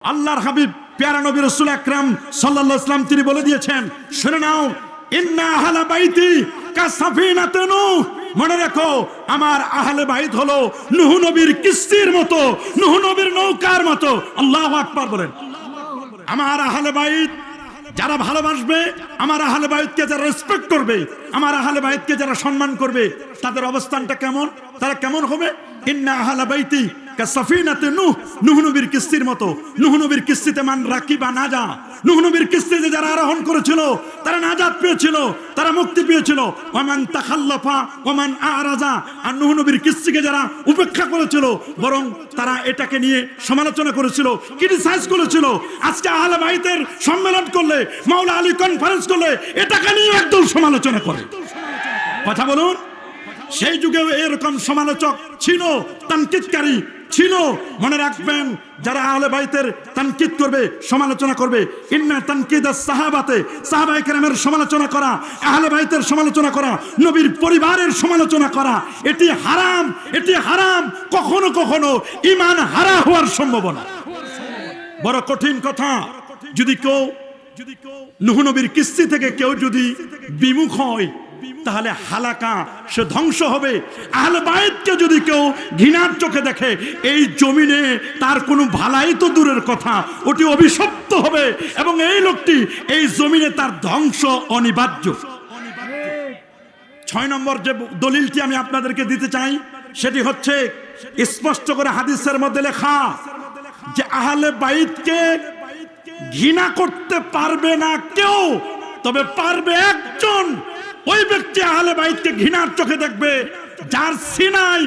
আল্লাহর হাবিব প্যারা নবী রাসূল আকরাম সাল্লাল্লাহু আলাইহি ওয়াসাল্লাম তিনি বলে দিয়েছেন, শুনে নাও, ইন্না আহলা বাইতি কাসাফিনাতুন নূহ, মনে রাখো আমার আহলে বাইত হলো নূহ নবীর কিস্তির মতো, নূহ নবীর নৌকার মতো। আল্লাহু আকবার বলেন। আমার আহলে বাইত যারা ভালোবাসবে, আমার আহলে বাইতকে যারা রেসপেক্ট করবে, আমার আহলে বাইতকে যারা সম্মান করবে, তাদের অবস্থানটা কেমন, তারা কেমন হবে? ইন্না আহলা বাইতি কাসাফিনাতুন নূহ, নূহ নবীর কিস্তির মতো। নূহ নবীর কিস্তিতে মান রাকিবা নাজা, নূহ নবীর কিস্তিতে যারা আরোহণ করেছিল তারা নাজাত পেয়েছিল, তারা মুক্তি পেয়েছিল। ওমান তাখাল্লাফা ওমান আরাজা, আর নূহ নবীর কিস্তিকে যারা উপেক্ষা করেছিল, বরং তারা এটাকে নিয়ে সমালোচনা করেছিল, ক্রিটিসাইজ করেছিল। আজকে আহলে বাইতের সম্মেলন করলে, মাওলা আলী কনফারেন্স করলে, এটাকে নিয়ে একদল সমালোচনা করে। কথা বলুন, সেই যুগেও এরকম সমালোচক ছিল, তানকিদকারী ছিল। মনে রাখবেন, যারা আহলে বাইতের তানকিদ করবে, সমালোচনা করবে, ইন্না তানকিদাস সাহাবাতে, সাহাবায়ে কেরামের সমালোচনা করা, আহলে বাইতের সমালোচনা করা, নবীর পরিবারের সমালোচনা করা, এটি হারাম, এটি হারাম। কখনো কখনো ঈমান হারা হওয়ার সম্ভাবনা। বড় কঠিন কথা। যদি কেউ নূহ নবীর কিস্তি থেকে কেউ যদি বিমুখ হয়, তাহলে হালাকা, সে ধ্বংস হবে। আহলে বাইতকে যদি কেউ ঘৃণার চোখে দেখে, এই জমিনে তার কোনো ভালাই তো দূরের কথা, ওটি অভিশপ্ত হবে, এবং এই লোকটি এই জমিনে তার ধ্বংস অনিবার্য। 6 নম্বর যে দলিলটি আমি আপনাদেরকে দিতে চাই, সেটি হচ্ছে স্পষ্ট করে হাদিসের মধ্যে লেখা যে আহলে বাইতকে ঘৃণা করতে পারবে না কেউ, তবে পারবে একজন। ওই ব্যক্তি আহলে বাইতকে ঘৃণার চোখে দেখবে যার সিনাই,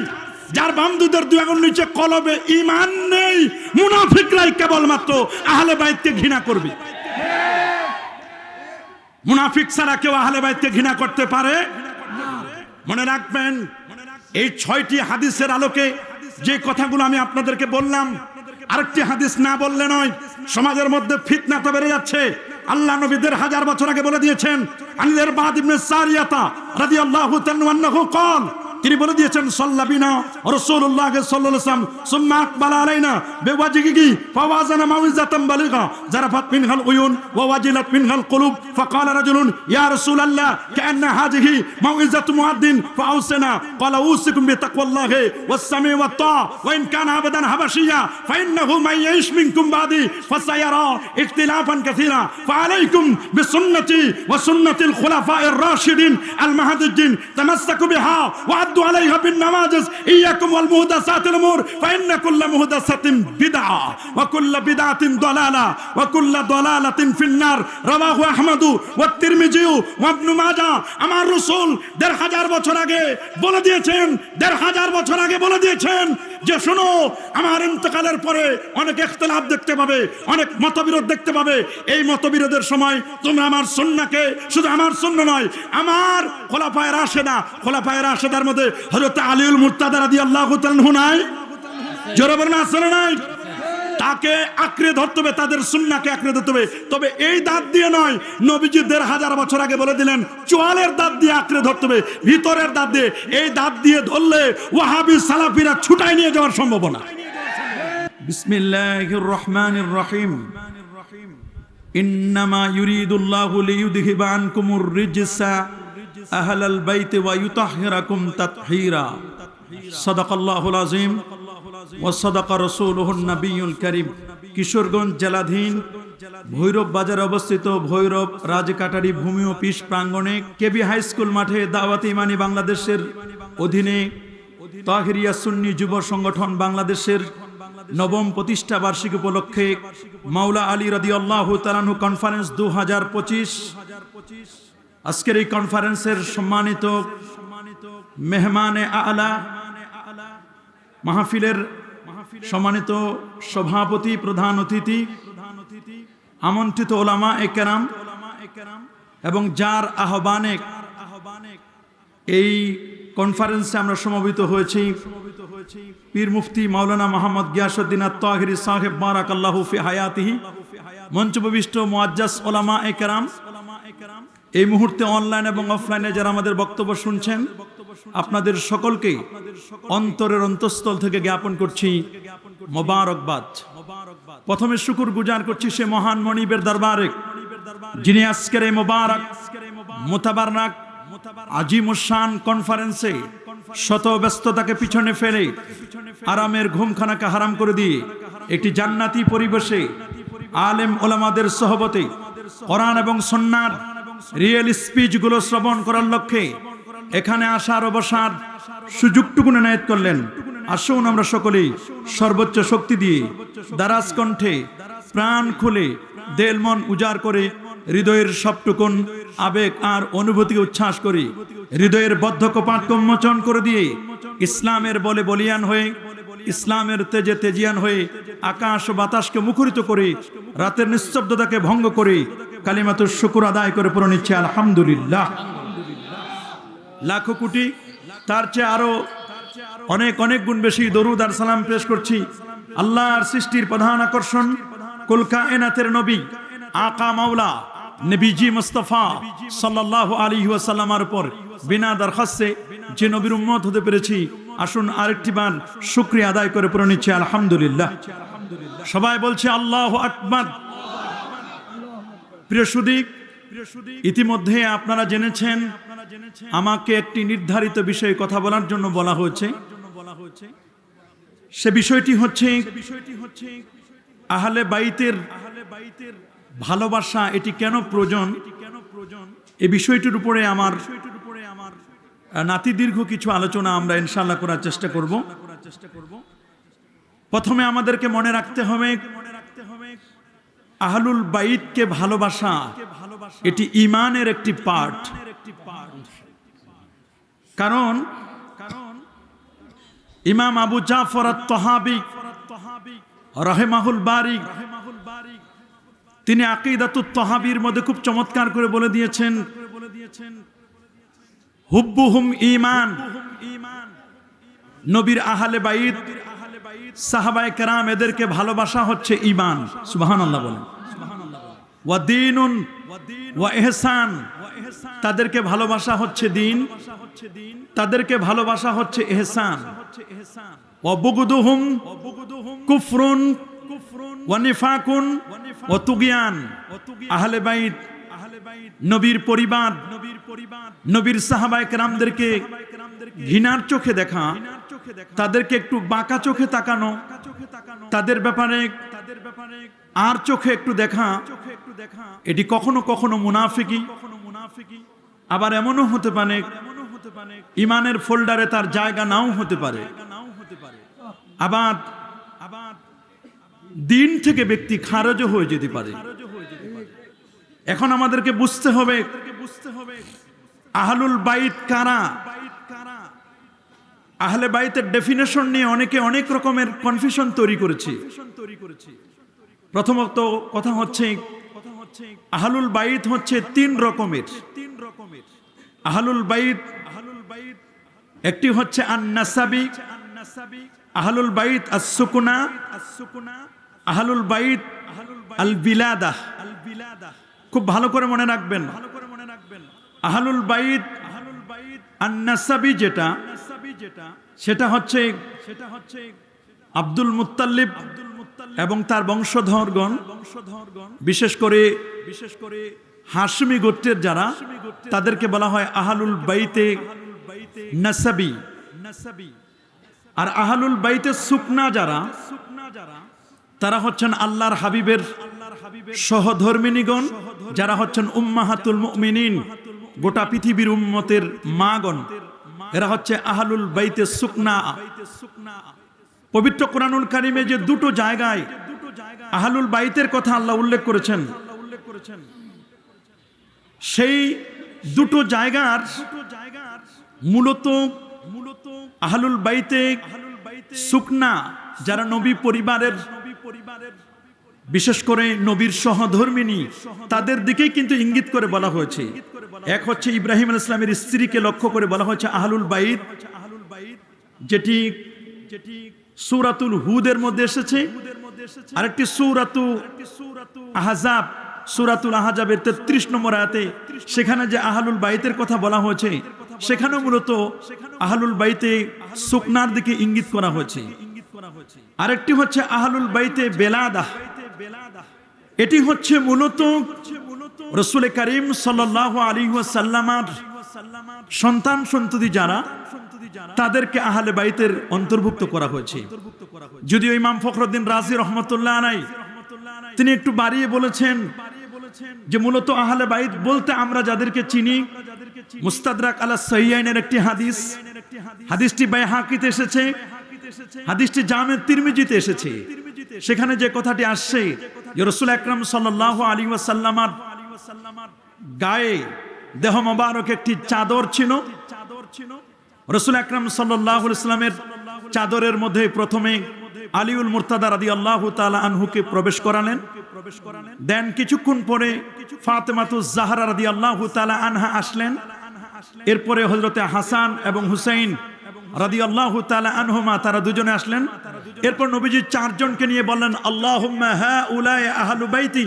যার বামদুদের দুই আঙুল নিচে কলবে ঈমান নেই। মুনাফিকরাই কেবলমাত্র আহলে বাইতকে ঘৃণা করবে। মুনাফিক ছাড়া কেউ আহলে বাইতকে ঘৃণা করতে পারে? মনে রাখবেন, এই 6টি হাদিসের আলোকে যে কথাগুলো আমি আপনাদেরকে বললাম, আরেকটি হাদিস না বললে নয়। সমাজের মধ্যে ফিতনা তো বেড়ে যাচ্ছে। আল্লাহ নবী 1000 বছর আগে বলে দিয়েছেন, আনিল বাদ ইবনে সারিয়াতা রাদিয়াল্লাহু তাআলা আনহু قال, তিনি বলে দিয়েছেন, সাল্লাবিনা রাসূলুল্লাহ সাল্লাল্লাহু আলাইহি ওয়াসাল্লাম সুম্মা আকবালা আলাইনা বিওয়াজহিহি ফাওয়াজানা মাউইজাতান বালিগা জারাফাত মিনহাল উয়ুন ওয়া ওয়াজিলাত মিনহাল কুলুব ফাকালা রাজুলুন ইয়া রাসূলাল্লাহ কান্না হাযিহি মাউইজাতু মুআদ্দিন ফাআউসিনা ক্বালা উসিকুম বিতাকওয়াল্লাহি ওয়াস-সামি ওয়াত-তা ওয়া ইন কানা আবাদান হাবাশিয়া ফাইন্নাহু মান ইয়াইশ মিনকুম বাদি ফাসায়ারা ইখতিলাফান কাসীরা ফাআলাইকুম বিসুন্নতি ওয়া সুন্নাতিল খুলাফায়ে রাশিদিন আল-মাহদিয়্যিন তামাসসাকু বিহা ওয়া عليها بالنواجذ إياكم والمحدثات الأمور فإن كل محدثة بدعة وكل بدعة ضلالة وكل ضلالة في النار رواه أحمد والترمذي وابن ماجه। আমার রাসূল 1000 বছর আগে বলে দিয়েছেন, 1000 বছর আগে বলে দিয়েছেন যে শোনো, আমার ইন্তেকালের পরে অনেক ইখতিলাফ দেখতে পাবে, অনেক মতবিরোধ দেখতে পাবে। এই মতবিরোধের সময় তোমরা আমার সুন্নাহকে, শুধু আমার সুন্নাহ নয়, আমার খোলাফায়ে রাশেদা, খোলাফায়ে রাশেদার মধ্যে হযরত আলীউল মুর্তাদা রাদিয়াল্লাহু তাআলা আনহু নাই? জোরে বলেন আসলে নাই? তাকে আঁকড়ে ধরতে হবে, তাদের সুন্নাহকে আঁকড়ে ধরতে হবে। তবে এই দাঁত দিয়ে নয়, নবীজি 1500 বছর আগে বলে দিলেন, চোয়ালের দাঁত দিয়ে আঁকড়ে ধরতে হবে, ভিতরের দাঁত দিয়ে। এই দাঁত দিয়ে ধরলে ওয়াহাবি সালাফিরা ছুটাই নিয়ে যাওয়ার সম্ভাবনা। বিসমিল্লাহির রহমানির রহিম। ইন্নামা ইউরিদুল্লাহু লিইউযহিবা আনকুমুর রিজসা আহলাল বাইতি ওয়া ইউতাহহিরাকুম তাতহীরা। সাদাকাল্লাহুল আযীম ওয়া সাদাকা রাসূলুহুন নবিয়্যুল কারীম। কিশোরগঞ্জ জেলাধীন ভৈরব বাজারে অবস্থিত ভৈরব রাজকাটারি ভূমি অফিস প্রাঙ্গণে কেবি হাই স্কুল মাঠে দাওয়াতে ইমানি বাংলাদেশের অধীনে তাহিরিয়া সুন্নি যুব সংগঠন বাংলাদেশের 9ম প্রতিষ্ঠা বার্ষিকী উপলক্ষে মাওলা আলী রাদিয়াল্লাহু তাআলা আনহু কনফারেন্স 2025। আজকের এই কনফারেন্সের সম্মানিত মেহমানে আলা, মাহফিলের সম্মানিত সভাপতি, প্রধান অতিথি, আমন্ত্রিত ওলামা একরাম এবং যার আহ্বানে এই কনফারেন্সে আমরা সমবেত হয়েছি, পীর মুফতি মাওলানা মোহাম্মদ গিয়াসউদ্দিন আত-তাহিরি সাহেব বারাকাল্লাহু ফি হায়াতিহি, মঞ্চবিষ্ট মুআজ্জাজ ওলামা একরাম, এই মুহূর্তে অনলাইন এবং অফলাইনে যারা আমাদের বক্তব্য শুনছেন, আপনাদের সকলকে অন্তরের অন্তঃস্থল থেকে জ্ঞাপন করছি মোবারকবাদ। প্রথমে শুকর গুজার করছি সে মহান মনিবের দরবারে, যিনি আজকের এই মোবারক মুতাবারক আজিমুশান কনফারেন্সে শত ব্যস্ততাকে পিছনে ফেলে আরামের ঘুমখানাকে হারাম করে দিয়ে একটি জান্নাতি পরিবেশে আলেম ওলামাদের সহবতে কোরআন এবং সুন্নাহর রিয়েল স্পিচগুলো শ্রবণ করার লক্ষ্যে এখানে আসার ও বসার সুযোগটুকু এনায়েত করলেন। আসুন আমরা সকলেই সর্বোচ্চ শক্তি দিয়ে দারাজ কণ্ঠে প্রাণ খুলে দেল মন উজাড় করে হৃদয়ের সবটুকুন আবেগ আর অনুভূতি উচ্ছ্বাস করি, হৃদয়ের বদ্ধ কপাট উন্মোচন করে দিয়ে ইসলামের বলে বলিয়ান হয়ে, ইসলামের তেজে তেজিয়ান হয়ে আকাশ ও বাতাসকে মুখরিত করে রাতের নিস্তব্ধতাকে ভঙ্গ করে কালিমাতুর শুকর আদায় করে পড়ে নিচ্ছে আলহামদুলিল্লাহ। লাখো কোটি তার চেয়ে আরো অনেক অনেক গুণ বেশি দরুদ আর সালাম পেশ করছি আল্লাহর সৃষ্টির প্রধান আকর্ষণ কুল কায়নাতের নবী আকা মাওলা নবীজি মুস্তাফা সাল্লাল্লাহু আলাইহি ওয়াসাল্লামের উপর বিনা দরখাস্তে যে নবীর উম্মত হতে পেরেছি, আসুন আরেকটি বার শুকরিয়া আদায় করে পড়ে নিচ্ছি আলহামদুলিল্লাহ। সবাই বলছে আল্লাহু আকবার। প্রিয় সুধী, ইতিমধ্যে আপনারা জেনেছেন আমাকে একটি নির্ধারিত বিষয়ে কথা বলার জন্য বলা হয়েছে। সে বিষয়টি হচ্ছে আহলে বাইতের ভালোবাসা, এটি কেন প্রয়োজন, এই বিষয়টির উপরে আমার নাতি দীর্ঘ কিছু আলোচনা আমরা ইনশাআল্লাহ করার চেষ্টা করব। প্রথমে আমাদেরকে মনে রাখতে হবে আহলুল বাইতকে ভালোবাসা এটি ঈমানের একটি পার্ট। কারণ ইমাম আবু জাফর আত-তাহাবী রাহিমাহুল বারি তিনি আকীদাতুত তাহাবীর মধ্যে খুব চমৎকার করে বলে দিয়েছেন হুব্বুহুম ঈমান, নবীর আহলে বাইত সাহাবায়ে কেরাম এদেরকে ভালোবাসা হচ্ছে ঈমান। সুবহানাল্লাহ বলেন। ওয়া দীনুন ওয়া ইহসান, তাদেরকে ভালোবাসা হচ্ছে দ্বীন, তাদেরকে ভালোবাসা হচ্ছে ইহসান। ওয়া বুগদুহুম কুফরুন ওয়া নিফাকুন ওয়া তুগয়ান। আহলে বাইত নবীর পরিবার, নবীর সাহাবায়ে কেরামদেরকে ঘৃণার চোখে দেখা, তাদেরকে একটু বাঁকা চোখে তাকানো, তাদের ব্যাপারে আর চোখে একটু দেখা, এটি কখনো কখনো মুনাফিকি, আবার এমনও হতে পারে ইমানের ফোল্ডারে তার জায়গা নাও হতে পারে, আবার দিন থেকে ব্যক্তি খারজও হয়ে যেতে পারে। এখন আমাদেরকে বুঝতে হবে আহলুল বাইত কারা। আহলে বাইতের ডেফিনেশন নিয়ে অনেকে অনেক রকমের কনফিউশন তৈরি করেছে। প্রথমত কথা হচ্ছে আহলুল বাইত হচ্ছে তিন রকমের। আহলুল বাইত একটি হচ্ছে আন-নাসাবি, আহলুল বাইত আস-সুকুনা, আহলুল বাইত আল-বিলাদা। খুব ভালো করে মনে রাখবেন আহলুল বাইত আন-নাসাবি যেটা সেটা হচ্ছে আব্দুল মুত্তালিব এবং তার বংশধরগণ, বিশেষ করে হাশমি গোত্রের যারা, তাদেরকে বলা হয় আহলুল বাইতে নাসাবি। আর আহলুল বাইতে সুকনা যারা, তারা হচ্ছেন আল্লাহর হাবিবের সহধর্মিনীগণ, যারা হচ্ছেন উম্মাহাতুল মুমিনিন, গোটা পৃথিবীর উম্মতের মাগণ, এরা হচ্ছে আহলুল বাইতে সুকনা। পবিত্র কোরআনুল কারীমে যে দুটো জায়গায় আহলুল বাইতের কথা আল্লাহ উল্লেখ করেছেন, সেই দুটো জায়গার মূলত আহলুল বাইতে সুকনা যারা নবী পরিবারের, বিশেষ করে নবীর সহধর্মিনী, তাদের দিকেই কিন্তু ইঙ্গিত করে বলা হয়েছে। এক হচ্ছে ইব্রাহিম আলাইহিস সালামের স্ত্রীকে লক্ষ্য করে বলা হয়েছে আহলুল বাইত, যেটি সূরাতুল হুদের মধ্যে এসেছে। আরেকটি সূরাতু আহজাব, সূরাতুল আহজাবের 33 নম্বর আয়াতে সেখানে যে আহলুল বাইতের কথা বলা হয়েছে, সেখানেও মূলত আহলুল বাইতে সুকনার দিকে ইঙ্গিত করা হয়েছে। আরেকটি হচ্ছে আহলুল বাইতে বেলাদা, এটি হচ্ছে মূলত রাসূল করিম সাল্লাল্লাহু আলাইহি ওয়াসাল্লামের সন্তান সন্ততি যারা, তাদেরকে আহলে বাইতের অন্তর্ভুক্ত করা হয়েছে। যদিও ইমাম ফখরুদ্দিন রাজি রহমতুল্লাহ আলাইহি তিনি একটু বাড়িয়ে বলেছেন যে মূলত আহলে বাইত বলতে আমরা যাদেরকে চিনি, মুস্তাদরাক আলা সহিহাইনের একটি হাদিস, হাদিসটি বাইহাকিতে এসেছে, হাদিসটি জামে তিরমিজিতে এসেছে। সেখানে যে কথাটি আসছে যে রাসূল আকরাম সাল্লাল্লাহু আলাইহি ওয়াসাল্লামের গায়ে দেহ মোবারক একটি চাদর ছিল। রাসূল আকরাম সাল্লাল্লাহু আলাইহি ওয়াসাল্লামের চাদরের মধ্যে প্রথমে আলীউল মুরতাদা রাদিয়াল্লাহু তাআলা আনহুকে প্রবেশ করালেন। দেন কিছুক্ষণ পরে ফাতেমাতুজ জাহরা রাদিয়াল্লাহু তাআলা আনহা আসলেন। এরপরে হযরতে হাসান এবং হুসাইন রাদিয়াল্লাহু তাআলা আনহুমা তারা দুজনে আসলেন। এরপর নবীজি চারজনকে নিয়ে বললেন, আল্লাহুম্মা হাউলাই আহলু বাইতি,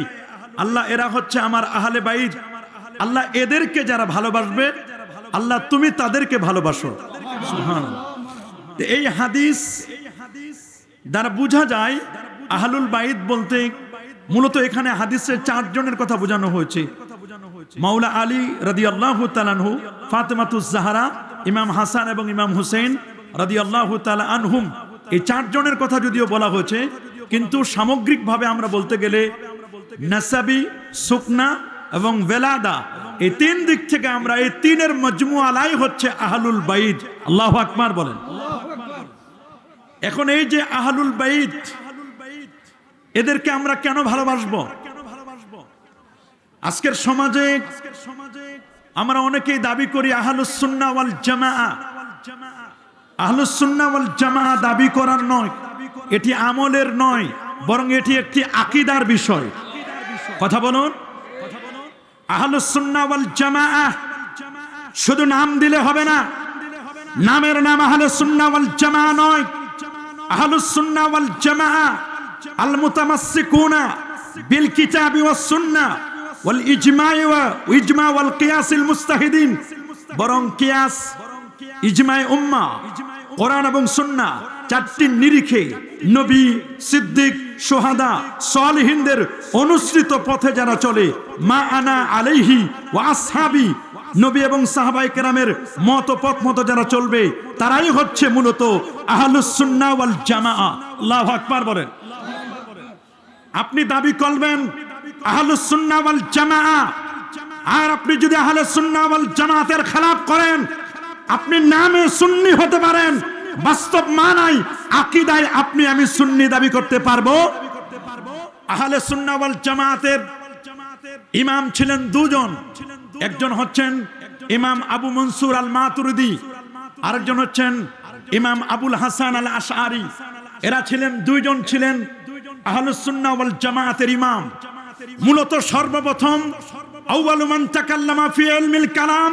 আল্লাহ এরা হচ্ছে আমার আহলে বাইত, আল্লাহ এদেরকে যারা ভালোবাসবে আল্লাহ তুমি তাদেরকে ভালোবাসো। সুবহানাল্লাহ। এই হাদিস দ্বারা বোঝা যায় আহলুল বাইত বলতে মূলত এখানে হাদিসের চারজনের কথা বোঝানো হয়েছে। মাওলা আলী রাদিয়াল্লাহু তাআলা আনহু, ফাতেমাতুজ জাহরা, ইমাম হাসান এবং ইমাম হুসেন রাদিয়াল্লাহু তাআলা আনহুম, এই চারজনের কথা যদিও বলা হয়েছে, কিন্তু সামগ্রিকভাবে আমরা বলতে গেলে নাসাবি, সুকনা এবং ওয়েলাদা, এই তিন দিক থেকে আমরা এই তিনের মজমুআলাই হচ্ছে আহলুল বাইত। আল্লাহু আকবার বলেন। এখন এই যে আহলুল বাইত, এদেরকে আমরা কেন ভালোবাসবো? আজকের সমাজে আমরা অনেকেই দাবি করি আহলুস সুন্নাহ ওয়াল জামাআহ। আহলুস সুন্নাহ ওয়াল জামাআহ দাবি করার নয়, এটি আমলের নয়, বরং এটি একটি আকীদার বিষয়। কথা বলুন। আহলুস সুন্নাহ ওয়াল জামাআহ শুধু নাম দিলে হবে না, নামের নাম আহলুস সুন্নাহ ওয়াল জামাআহ নয়। আহলুস সুন্নাহ ওয়াল জামাআহ আল মুতামাসসিকুনা বিল কিতাবি ওয়াস সুন্নাহ ওয়াল ইজমা ওয়াল কিয়াসিল মুস্তাহিদিন, বরং কিয়াস, ইজমায়ে উম্মাহ, কোরআন এবং সুন্নাহ, চারটি নিরিখে নবী, সিদ্দিক, শুহাদা, সালিহিনদের অনুসৃত পথে যারা চলে, মা আনা আলাইহি ওয়া আসহাবি, নবী এবং সাহাবায়ে কেরামের মত পথ মতো যারা চলবে, তারাই হচ্ছে মূলত আহলুস সুন্নাহ ওয়াল জামাআহ। আল্লাহু আকবার বলেন। আপনি দাবি করবেন আহলুস সুন্নাহ ওয়াল জামাআহ, আর আপনি যদি আহলুস সুন্নাহ ওয়াল জামাতের খেলাফ করেন, আপনি নামে সুন্নি হতে পারেন, বাস্তব মানায় আকীদায় আপনি আমি সুন্নি দাবি করতে পারবো? আহলে সুন্নাহ ওয়াল জামাতের ইমাম ছিলেন দুজন, একজন হচ্ছেন ইমাম আবু মনসুর আল মাতুরিদি, আরেকজন হচ্ছেন ইমাম আবুল হাসান আল আশআরি। এরা ছিলেন দুইজন ছিলেন আহলুস সুন্নাহ ওয়াল জামাতের ইমাম। মূলত সর্বপ্রথম আউয়ালু মান তাকাল্লামা ফি ইলমিল কালাম,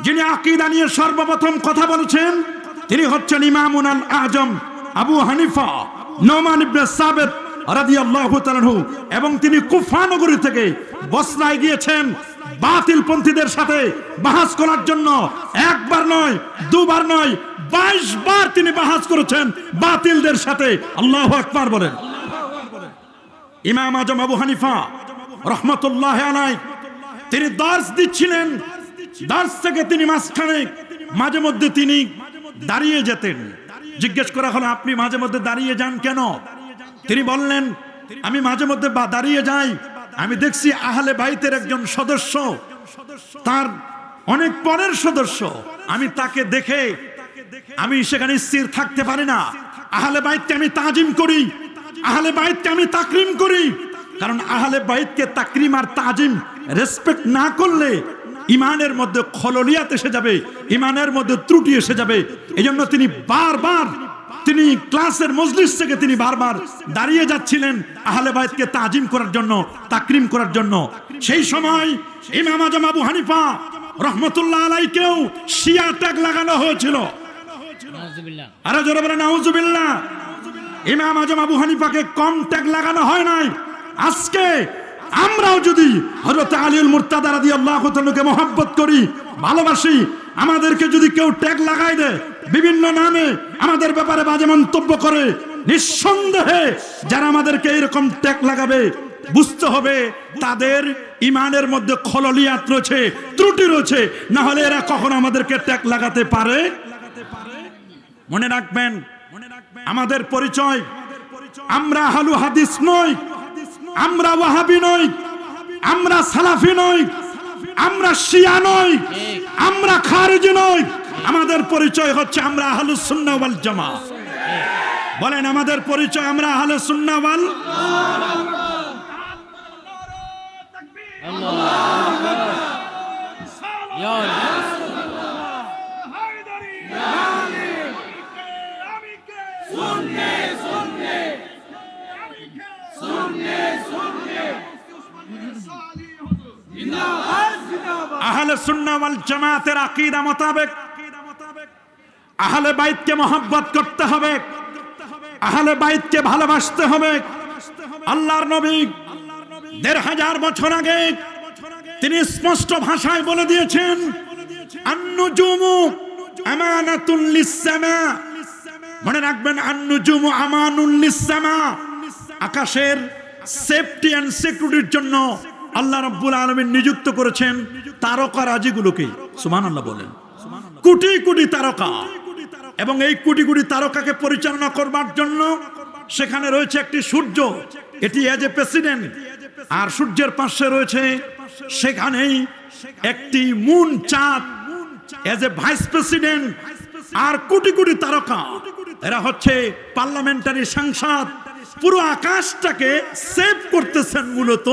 যিনি আকীদা নিয়ে সর্বপ্রথম কথা বলেছেন, তিনি হচ্ছেন ইমামুন আল আজম আবু হানিফা নোমান ইবনে সাবিত রাদিয়াল্লাহু তাআলা আনহু। এবং তিনি কুফা নগরী থেকে বসরায় গিয়েছেন বাতিল পন্থীদের সাথে বাহাস করার জন্য। একবার নয়, দুবার নয়, 22 বার তিনি বাহাস করেছেন বাতিলদের সাথে। আল্লাহু আকবার বলেন। ইমাম আজম আবু হানিফা রহমতুল্লাহ আলাইহি তিনি দার্স দিচ্ছিলেন, দার্স থেকে তিনি মাঝখানে মাঝে মধ্যে তিনি দাঁড়িয়ে যেতেন। জিজ্ঞেস করা হলো, আপনি মাঝে মধ্যে দাঁড়িয়ে যান কেন? তিনি বললেন, আমি মাঝে মধ্যে দাঁড়িয়ে যাই, আমি দেখছি আহলে বাইতের একজন সদস্য, তার অনেক পরের সদস্য, আমি তাকে দেখে আমি সেখানে স্থির থাকতে পারি না। আহলে বাইতকে আমি তাজিম করি, আহলে বাইতকে আমি তাকরিম করি, কারণ আহলে বাইতকে তাকরিম আর তাজিম রেসপেক্ট না করলে ইমানের মধ্যে খললিয়াত এসে যাবে, ইমানের মধ্যে ত্রুটি এসে যাবে। এজন্য তিনি বারবার তিনি ক্লাসের মজলিস থেকে তিনি বারবার দাঁড়িয়ে যাচ্ছিলেন আহলে বাইতকে তাজিম করার জন্য, তাকরিম করার জন্য। সেই সময় ইমাম আজম আবু হানিফা রহমতুল্লাহ আলাইহিকেও শিয়া ট্যাগ লাগানো হয়েছিল। আরে জোরে বলেন নাউজুবিল্লাহ। ইমাম আজম আবু হানিফাকে কম ট্যাগ লাগানো হয় নাই। আজকে আমরাও যদি হযরত আলীউল মুরতাদা রাদিয়াল্লাহু তাআলাকে মহব্বত করি, ভালোবাসি, আমাদেরকে যদি কেউ ট্যাগ লাগাই দেয়, বিভিন্ন নামে আমাদের ব্যাপারে বাজে মন্তব্য করে, নিঃসন্দেহে যারা আমাদেরকে এরকম ট্যাগ লাগাবে বুঝতে হবে তাদের ইমানের মধ্যে খললিয়াত রয়েছে, ত্রুটি রয়েছে, না হলে এরা কখনো আমাদেরকে ট্যাগ লাগাতে পারে। মনে রাখবেন আমাদের পরিচয়, আমরা আহলু হাদিস নই, আমরা ওয়াহাবি নই, আমরা সালাফি নই, আমরা শিয়া নই, আমরা খারিজি নই। আমাদের পরিচয় হচ্ছে আমরা আহলুস সুন্নাহ ওয়াল জামাত। বলেন আমাদের পরিচয় আমরা আহলুস সুন্নাহ ওয়াল আহলে সুন্নাহ ওয়াল জামাতের আকীদা মোতাবেক আহলে বাইতকে মহব্বত করতে হবে, আহলে বাইতকে ভালোবাসতে হবে। আল্লাহর নবী ১৫০০ বছর আগে তিনি স্পষ্ট ভাষায় বলে দিয়েছেন, আন-নুজুমু আমানাতুল লিস-সামা। মনে রাখবেন, আন-নুজুমু আমানুল লিস-সামা। আকাশের সেফটি এন্ড সিকিউরিটির জন্য আল্লাহ রাব্বুল আলামিন নিযুক্ত করেছেন তারকারাজিগুলোকে। সুবহানাল্লাহ বলেন। কোটি কোটি তারকা, এবং এই কোটি কোটি তারকাকে পরিচালনা করবার জন্য সেখানে রয়েছে একটি সূর্য, এটি এজ এ প্রেসিডেন্ট, আর সূর্যের পাশে রয়েছে সেখানেই একটি মুন, চাঁদ এজ এ ভাইস প্রেসিডেন্ট, আর কোটি কোটি তারকা এরা হচ্ছে পার্লামেন্টারি সাংসদ। পুরো আকাশটাকে সেভ করতেছেন মূলত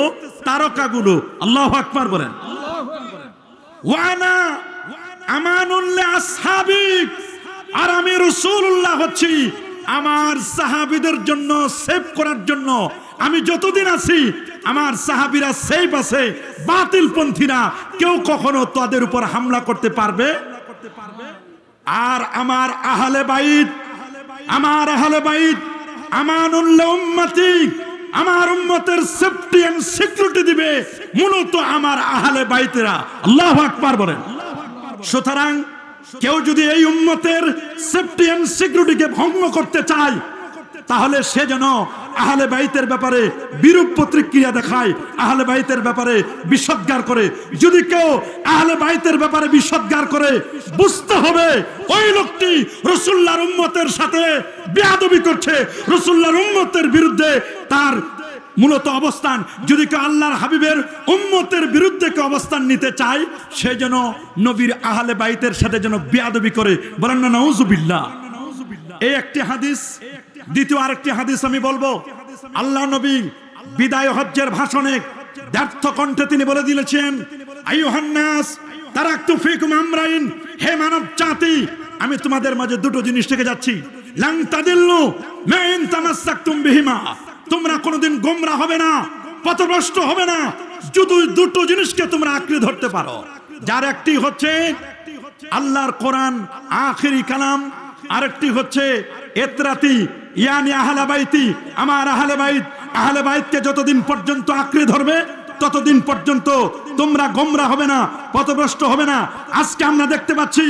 তারকাগুলো। আল্লাহু আকবার বলেন। ওয়ানা আমানুল আসহাবি, আর আমি রাসূলুল্লাহ হচ্ছি আমার সাহাবীদের জন্য সেভ করার জন্য। আমি যতদিন আছি আমার সাহাবীরা সেফ আছে, বাতিল পন্থীরা কেউ কখনো তাদের উপর হামলা করতে পারবে। আর আমার আহলে বাইত, আমার আহলে বাইত আমানুল উম্মতি, আমার উম্মতের সেফটি এন্ড সিকিউরিটি দিবে মূলত আমার আহলে বাইতেরা। আল্লাহু আকবার বলেন। সুতরাং কেউ যদি এই উম্মতের সেফটি এন্ড সিকিউরিটিকে ভঙ্গ করতে চায়, তাহলে সে যেন আহলে বাইতের ব্যাপারে বিরূপ প্রতিক্রিয়া দেখায়, আহলে বাইতের ব্যাপারে বিষোদ্গার করে। যদি কেউ আহলে বাইতের ব্যাপারে বিষোদ্গার করে, বুঝতে হবে ওই লোকটি রাসূলুল্লাহর উম্মতের সাথে বেয়াদবি করছে, রাসূলুল্লাহর উম্মতের বিরুদ্ধে তার মূলত অবস্থান। যদি কেউ আল্লাহর হাবিবের উম্মতের বিরুদ্ধে কেউ অবস্থান নিতে চায়, সে যেন নবীর আহলে বাইতের সাথে যেন বেয়াদবি করে। বলেন না নাউজুবিল্লাহ। এই একটি হাদিস। দ্বিতীয় আরেকটি হাদিস আমি বলবো। আল্লাহ নবী বিদায় হজ্জের ভাষণে ব্যর্থ কণ্ঠে তিনি বলে দিয়েছেন, আইয়ুহান নাস তারাকতু ফীকুম আমরাইন, হে মানব জাতি, আমি তোমাদের মাঝে দুটো জিনিস থেকে যাচ্ছি। লান তাদিল্লু মা ইন তামাসসাকতুম বিহিমা, তোমরা কোনোদিন গোমরা হবে না, পথভ্রষ্ট হবে না, যদি দুটো জিনিসকে তোমরা আঁকড়ে ধরতে পারো। যার একটি হচ্ছে আল্লাহর কোরআন আখিরি কালাম, আরেকটি হচ্ছে ইতরাতি ইয়ানি আহলে বাইতি, আমার আহলে বাইত। আহলে বাইতকে যতদিন পর্যন্ত আঁকড়ে ধরবে ততদিন পর্যন্ত তোমরা গোমরা হবে না, পথভ্রষ্ট হবে না। আজকে আমরা দেখতে পাচ্ছি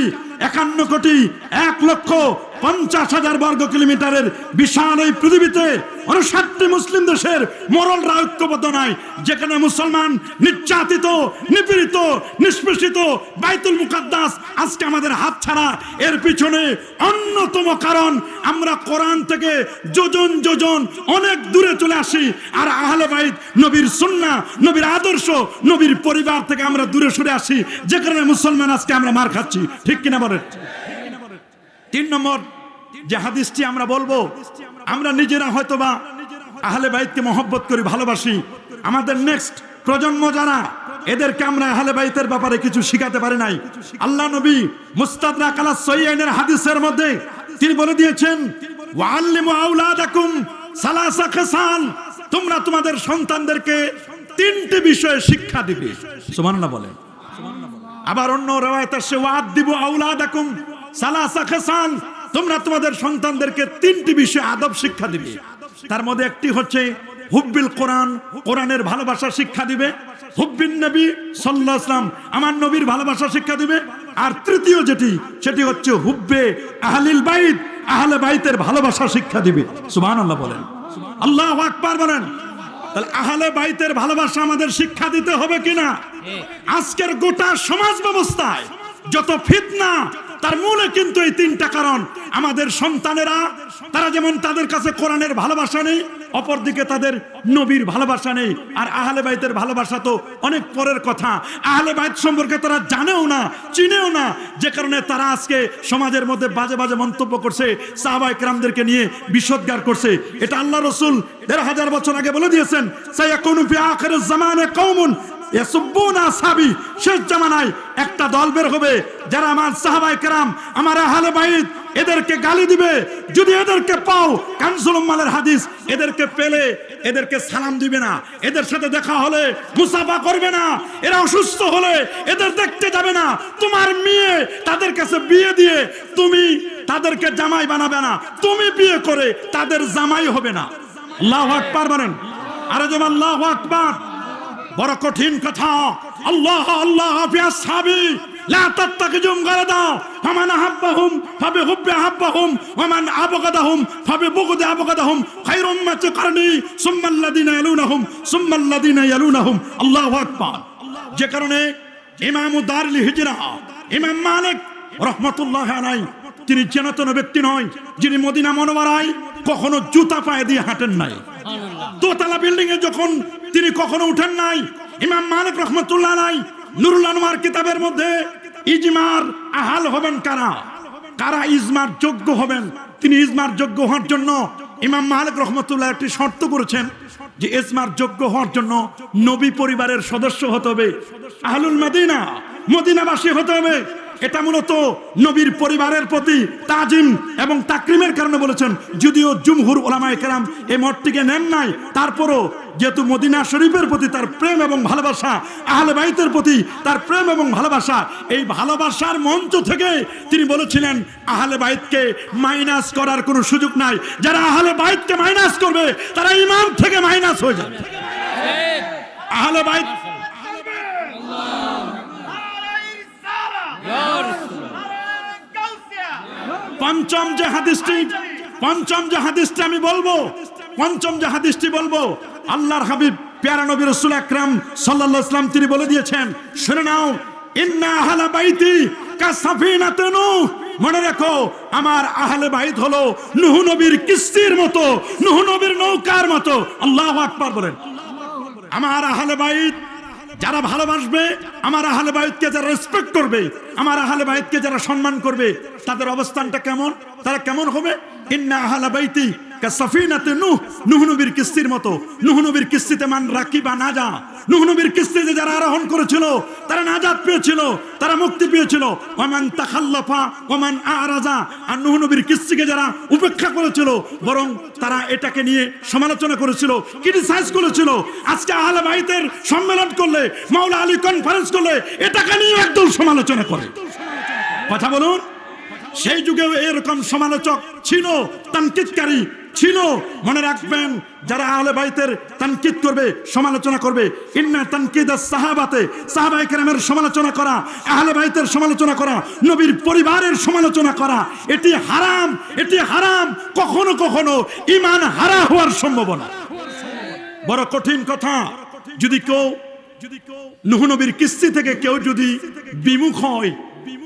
51,50,00,000 বর্গ কিলোমিটারের বিশাল এই পৃথিবীতে 59টি মুসলিম দেশের মোরালরা ঐক্যবদ্ধ নাই, যেখানে মুসলমান নির্যাতিত, নিপীড়িত, নিষ্পেষিত। বাইতুল মুকাদ্দাস আজকে আমাদের হাত ছাড়া। এর পিছনে অন্যতম কারণ আমরা কোরআন থেকে যোজন যোজন অনেক দূরে চলে আসি, আর আহলে বাইত নবীর সুন্নাহ, নবীর আদর্শ, নবীর পরিবার থেকে আমরা দূরে সরে আসি, যে কারণে মুসলমান আজকে আমরা মার খাচ্ছি। ঠিক কিনা বলেন? 3 নম্বর যে হাদিসটি আমরা বলবো, আমরা নিজেরা হয়তোবা আহলে বাইতকে মহব্বত করি, ভালোবাসি। আমাদের নেক্সট প্রজন্ম যারা, এদেরকে আমরা আহলে বাইতের ব্যাপারে কিছু শিখাতে পারি নাই। আল্লাহ নবী মুস্তাদরাক আলা সহিহাইনের হাদিসের মধ্যে তিনি বলে দিয়েছেন, ওয়াল্লিমু আওলাদাকুম সালাসা খিসাল, তোমরা তোমাদের সন্তানদেরকে 3টি বিষয়ে শিক্ষা দিবে। সুবহানাল্লাহ বলেন। আবার অন্য riwayat আছে ওয়াদিবু আওলাদাকুম সালাসা খিসাল, তোমরা তোমাদের সন্তানদেরকে 3টি বিষয়ে আদব শিক্ষা দিবে। তার মধ্যে একটি হচ্ছে হুব্বিল কোরআন, কোরআনের ভালোবাসা শিক্ষা দিবে। হুব্বিন নবী সাল্লাল্লাহু আলাইহি ওয়াসাল্লাম, আমার নবীর ভালোবাসা শিক্ষা দিবে। আর তৃতীয় যেটি, সেটি হচ্ছে হুব্বে আহলিল বাইত, আহলে বাইতের ভালোবাসা শিক্ষা দিবে। সুবহানাল্লাহ বলেন। আল্লাহু আকবার বলেন। তাহলে আহলে বাইতের ভালোবাসা আমাদের শিক্ষা দিতে হবে কিনা? আজকের গোটা সমাজ ব্যবস্থায় যত ফিতনা, তার মূলে কিন্তু এই তিনটা কারণ। আমাদের সন্তানেরা, তারা যেমন তাদের কাছে কোরআনের ভালোবাসা নেই, অপরদিকে তাদের নবীর ভালোবাসা নেই। আর আহলে বাইতের ভালোবাসা তো অনেক পরের কথা। আহলে বাইত সম্পর্কে তারা জানেও না, চিনেও না, যে কারণে তারা আজকে সমাজের মধ্যে বাজে বাজে মন্তব্য করছে, সাহাবায়ে কেরামদেরকে নিয়ে বিষোদ্গার করছে। এটা আল্লাহ রাসূল ১৫০০ বছর আগে বলে দিয়েছেন, সায়াকুনু ফি আখিরিজ জামানে কওমুন ইয়াসুব্বুনা আসহাবি। শেষ জামানায় একটা দল বের হবে যারা আমার সাহাবায়ে কেরাম, আমার আহলে বাইত, এদেরকে গালি দিবে। যদি এদেরকে পাও, কানজুল উম্মালের হাদিস, এদেরকে পেলে এদেরকে সালাম দিবে না, এদের সাথে দেখা হলে মুসাফা করবে না, এরা অসুস্থ হলে এদের দেখতে যাবে না। তোমার মেয়ে তাদের কাছে বিয়ে দিয়ে তুমি তাদেরকে জামাই বানাবে না, তুমি বিয়ে করে তাদের জামাই হবে না। আল্লাহু আকবার বলেন, আরে যেমন আল্লাহু আকবার। বড় কঠিন কথা। আল্লাহ আল্লাহ ফি আসহাবি লা তাত্তাকিজুম গারাদা ফামান আহাব্বাহুম ফাবিহুব্বি আহাব্বাহুম ওয়া মান আবগাদাহুম ফাবিবুগদি আবগাদাহুম খায়রুম মা কারনি সুম্মাল্লাযিনা ইয়ালুনাহুম সুম্মাল্লাযিনা ইয়ালুনাহুম। আল্লাহু আকবার। যে কারণে ইমাম দারুল হিজরা ইমাম মালিক রাহমাতুল্লাহি আলাইহি, তিনি চেনাতন ব্যক্তি নয় যিনি মদিনা মুনাওয়ারায় কখনো জুতা পায়ে দিয়ে হাঁটেন নাই, দোতলা বিল্ডিং এ যখন তিনি কখনো উঠেন নাই। ইমাম মালিক রাহমাতুল্লাহ আলাইহি নুরুল আনওয়ার কিতাবের মধ্যে ইজমার আহাল হবেন কারা, কারা ইজমার যোগ্য হবেন, তিনি ইজমার যোগ্য হওয়ার জন্য ইমাম মালিক রাহমাতুল্লাহ একটি শর্ত করেছেন যে ইজমার যোগ্য হওয়ার জন্য নবী পরিবারের সদস্য হতে হবে, আহলুল মদিনা, মদিনাবাসী হতে হবে। এটা মূলত নবীর পরিবারের প্রতি তাজিম এবং তাকরিমের কারণে বলেছেন। যদিও জুমহুর উলামায়ে কেরাম এই মতটিকে নেন নাই, তারপরও যেহেতু মদিনা শরীফের প্রতি তার প্রেম এবং ভালোবাসা, আহলে বাইতের প্রতি তার প্রেম এবং ভালোবাসা, এই ভালোবাসার মঞ্চ থেকে তিনি বলেছিলেন আহলে বাইতকে মাইনাস করার কোনো সুযোগ নাই। যারা আহলে বাইতকে মাইনাস করবে তারা ইমাম থেকে মাইনাস হয়ে যাবে। আহলে বাইত পঞ্চম যে হাদিসটি আমি বলবো, আল্লাহর হাবিব প্যারা নবী রাসূল আকরাম সাল্লাল্লাহু আলাইহি ওয়াসাল্লাম তিনি বলে দিয়েছেন, শুনে নাও, ইন্না আহলা বাইতি কাসাফিনাতুন নূহ। মনে রাখো, আমার আহলে বাইত হলো নূহ নবীর কিস্তির মতো, নূহ নবীর নৌকার মতো। আল্লাহু আকবার বলেন। আমার আহলে বাইত যারা ভালোবাসবে, আমার আহলে বাইতকে যারা রেসপেক্ট করবে, আমার আহলে বাইতকে যারা সম্মান করবে, তাদের অবস্থানটা কেমন, তারা কেমন হবে? ইন্না আহলা বাইতি কাসাফিনাতে নূহ, নূহ নবীর কিস্তির মতো। নূহ নবীর কিস্তিতে মান রাকিবা নাজা, নূহ নবীর কিস্তিতে যারা আরোহণ করেছিল তারা নাজাত পেয়েছিল, তারা মুক্তি পেয়েছিল। ওমান তাখাল্লাফা ওমান আরাজা, আর নূহ নবীর কিস্তিকে যারা উপেক্ষা করেছিল, বরং তারা এটাকে নিয়ে সমালোচনা করেছিল, ক্রিটিসাইজ করেছিল। আজকে আহলে বাইতের সম্মেলন করলে, মাওলা আলী কনফারেন্স করলে এটাকে নিয়ে একদল সমালোচনা করে। কথা বলুন, সেই যুগেও এরকম সমালোচক ছিল, তানকিদকারী ছিল। মনে রাখবেন, যারা আহলে বাইতের তানকিদ করবে, সমালোচনা করবে, ইন্না তানকিদাস সাহাবাতে, সাহাবায়ে কেরামের সমালোচনা করা, আহলে বাইতের সমালোচনা করা, নবীর পরিবারের সমালোচনা করা, এটি হারাম, এটি হারাম। কখনো কখনো ঈমান হারা হওয়ার সম্ভাবনা। বড় কঠিন কথা। যদি কেউ নূহ নবীর কিস্তি থেকে কেউ যদি বিমুখ হয়,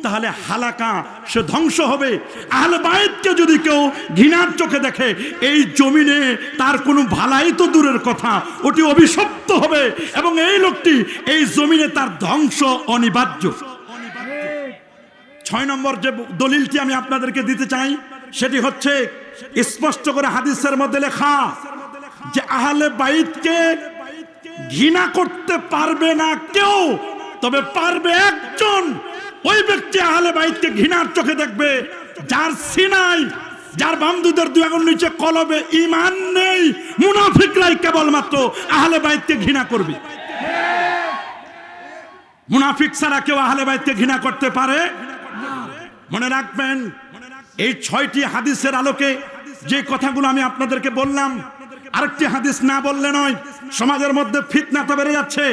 তাহলে হালাকা, সে ধ্বংস হবে। আহলে বাইতকে যদি কেউ ঘৃণার চোখে দেখে, এই জমিনে তার কোনো ভালাই তো দূরের কথা, ওটি অভিশপ্ত হবে, এবং এই লোকটি এই জমিনে তার ধ্বংস অনিবার্য। 6 নম্বর যে দলিলটি আমি আপনাদেরকে দিতে চাই, সেটি হচ্ছে স্পষ্ট করে হাদিসের মধ্যে লেখা যে আহলে বাইতকে ঘৃণা করতে পারবে না কেউ, তবে পারবে একজন। ওই ব্যক্তি আহলে বাইতকে ঘৃণার চোখে দেখবে যার সিনাই, যার বামদুদের দুই আঙুল নিচে কলবে ঈমান নেই। মুনাফিকরাই কেবলমাত্র আহলে বাইতকে ঘৃণা করবে। মুনাফিক ছাড়া কেউ আহলে বাইতকে ঘৃণা করতে পারে? মনে রাখবেন, এই 6টি হাদিসের আলোকে যে কথাগুলো আমি আপনাদেরকে বললাম, আরেকটি হাদিস না বললে নয়। সমাজের মধ্যে ফিতনা তো বেড়ে যাচ্ছে।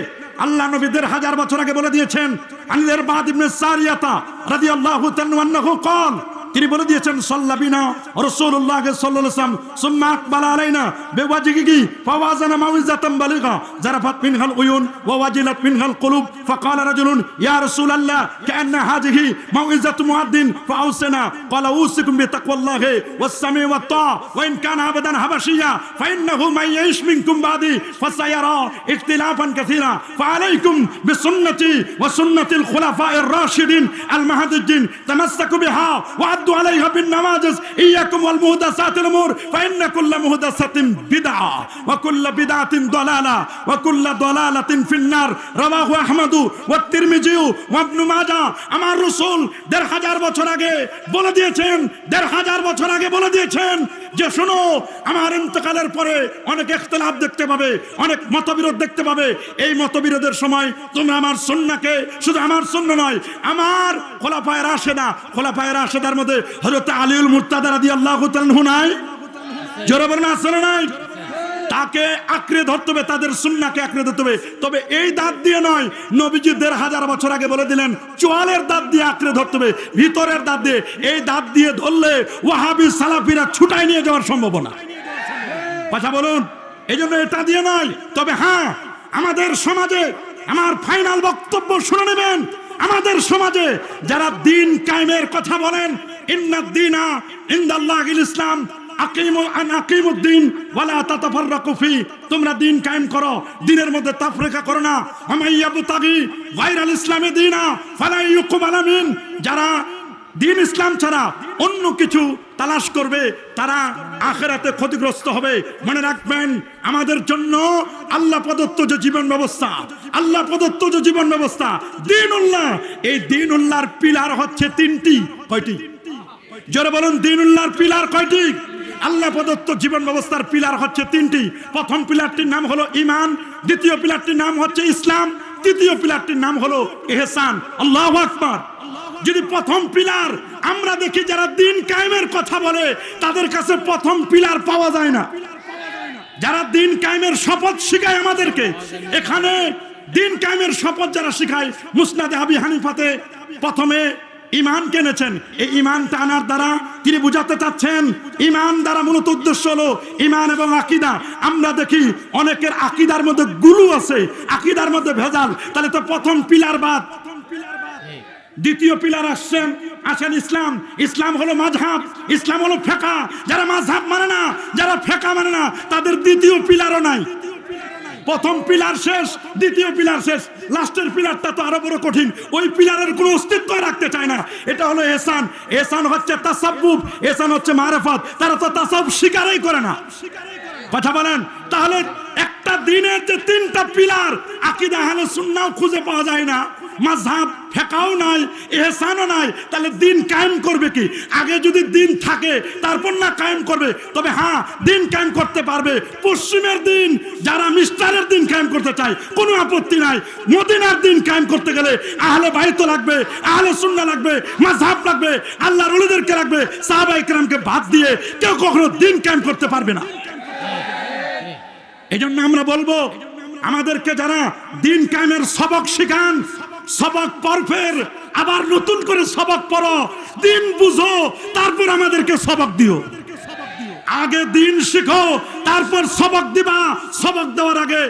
আল্লাহ নবী 1000 বছর আগে বলে দিয়েছেন, আনিল ইরবাদ ইবনে সারিয়াতা রাদিয়াল্লাহু তাআলা আনহু قال তিনি বলে দিয়েছেন সাল্লাবিনা রাসূলুল্লাহ সাল্লাল্লাহু আলাইহি ওয়াসাল্লাম সুম্মা আকবালা আলাইনা বিওয়াজিহি ফাওয়াজানা মাউইজাতাম বালিগা জারাফাত মিনহাল উয়ুন ওয়া ওয়াজিলাত মিনহাল কুলুব ফাকালা রাজুলুন ইয়া রাসূলাল্লাহ কান্না হাযিহি মাউইজাতু মুআদ্দিন ফাআউসিনা ক্বালা উসিকুম বিতাকওয়াল্লাহি ওয়াস-সামি ওয়াত-তা ওয়া ইন কানা আবাদান হাবাশিয়া ফাইন্নাহু মান ইয়াইশ মিনকুম বাদি ফাসায়ারা ইখতিলাফান কাসীরা ফাআলাইকুম বিসুন্নতি ওয়া সুন্নাতিল খুলাফা'iর রাশিদিন আল মাহদিয়্যিন তামাসসাকু বিহা ওয়া আদ্দু আলাইহা বিন নাওয়াজিজ ইয়াকুম ওয়াল মুহদাসাতিল উমুর ফাইন্না কুল্লা মুহদাসাতিন বিদআ ওয়া কুল্লা বিদআতিন দালালা ওয়া কুল্লা দালালাতিন ফিন-নার রাওয়াহু আহমদ ওয়া তিরমিজি ওয়া ইবনে মাজাহ। আমার রাসূল ১৫০০ বছর আগে বলে দিয়েছেন, ১৫০০ বছর আগে বলে দিয়েছেন যে শোনো, আমার ইন্তেকালের পরে অনেক ইখতিলাফ দেখতে পাবে, অনেক মতবিরোধ দেখতে পাবে। এই মতবিরোধের সময় তোমরা আমার সুন্নাহকে, শুধু আমার সুন্নাহ নয়, আমার খোলাফায়ে রাশেদা, খোলাফায়ে রাশেদার মধ্যে হযরত আলীউল মুর্তাদা রাদিয়াল্লাহু তাআলা আনহু নাই? জোরে বলুন আসলে নাই? তাকে আঁকড়ে ধরতে হবে, তাদের সুন্নাহকে আঁকড়ে ধরতে হবে। তবে এই দাঁত দিয়ে নয়, নবীজি ১৫০০ বছর আগে বলে দিলেন চোয়ালের দাঁত দিয়ে আঁকড়ে ধরতে হবে, ভিতরের দাঁত দিয়ে। এই দাঁত দিয়ে ধরলে ওয়াহাবি সালাফিরা ছুটাই নিয়ে যাওয়ার সম্ভাবনা। কথা বলুন, এই জন্য এটা দিয়ে নয়। তবে হ্যাঁ, আমাদের সমাজে, আমার ফাইনাল বক্তব্য শুনে নেবেন, আমাদের সমাজে যারা দিন কায়েমের কথা বলেন, ইন্নাদ দীনা ইনদাল্লাহিল ইসলাম, আকিমুদ্দিন ওয়ালা তাতাফাররাকু ফি, তোমরা দিন কায়েম করো, দিনের মধ্যে তাফরিকা করো না। আমাইয়াবতাগি গায়রাল ইসলামি দীনা ফালা ইউকবালা মিন, যারা দিন ইসলাম ছাড়া অন্য কিছু তালাশ করবে তারা আখিরাতে ক্ষতিগ্রস্ত হবে। মনে রাখবেন, আমাদের জন্য আল্লাহ প্রদত্ত যে জীবন ব্যবস্থা, আল্লাহ প্রদত্ত যে জীবন ব্যবস্থা দ্বীনুল্লাহ, এই দ্বীনুল্লাহর পিলার হচ্ছে ৩টি। কয়টি? জোরে বলুন, দ্বীনুল্লাহর পিলার কয়টি? আল্লাহ প্রদত্ত জীবন ব্যবস্থার পিলার হচ্ছে ৩টি। প্রথম পিলারটির নাম হলো ঈমান, দ্বিতীয় পিলারটির নাম হচ্ছে ইসলাম, তৃতীয় পিলারটির নাম হলো ইহসান। আল্লাহু আকবার। যদি প্রথম পিলার আমরা দেখি, যারা দিন কায়েমের কথা বলে তাদের কাছে প্রথম পিলার পাওয়া যায় না। যারা দিন কায়েমের শপথ শিখায় আমাদেরকে, এখানে দিন কায়েমের শপথ যারা শিখায়, মুসনাদে আবি হানিফাতে প্রথমে ঈমান কেনেছেন। এই ঈমানটা আনার দ্বারা তিনি বুঝাতে চাচ্ছেন, ঈমান দ্বারা মূলত উদ্দেশ্য হলো ঈমান এবং আকীদা। আমরা দেখি অনেকের আকীদার মধ্যে গুলু আছে, আকীদার মধ্যে ভেজাল। তাহলে তো প্রথম পিলার বাদ। দ্বিতীয় পিলার আসেন ইসলাম। ইসলাম হলো মাযহাব, ইসলাম হলো ফিকহ। যারা মাযহাব মানে না, যারা ফিকহ মানে না, তাদের দ্বিতীয় পিলারও নাই। প্রথম পিলার শেষ, দ্বিতীয় পিলার শেষ, লাস্টের পিলারটা তো আরো বড় কঠিন। ওই পিলারের কোনো অস্তিত্ব রাখতে চায় না। এটা হলো ইহসান। ইহসান হচ্ছে তাসাব্বুব, ইহসান হচ্ছে মারিফাত। তারা তো তাসাব্বুব স্বীকারই করে না। কথা বলেন, তাহলে একটা দিনের যে ৩টা পিলার, আকীদা আহলে সুন্নাহ খুঁজে পাওয়া যায় না, মাযহাব ফিকহও নাই, ইহসানও নাই, তাহলে দিন কায়েম করবে কি? আগে যদি দিন থাকে তারপর না কায়েম করবে। তবে হ্যাঁ, দিন কায়েম করতে পারবে পশ্চিমের দিন। যারা মিস্টারের দিন কায়েম করতে চায় কোনো আপত্তি নাই। মদিনার দিন কায়েম করতে গেলে আহলে বাইত লাগবে, আহলে সুন্নাহ লাগবে, মাযহাব লাগবে, আল্লাহর ওলিদেরকে লাগবে। সাহাবায়ে কেরামকে বাদ দিয়ে কেউ কখনো দিন কায়েম করতে পারবে না। এই জন্য আমরা বলবো, আমাদেরকে যারা দিন কায়েমের সবক শিখান, সবক পড়ফের আবার নতুন করে সবক পড়ো, দিন বুঝো, তারপর আমাদেরকে সবক দিও। আগে দিন শিখো, তারপর সবক দিবা। সবক দেওয়ার আগে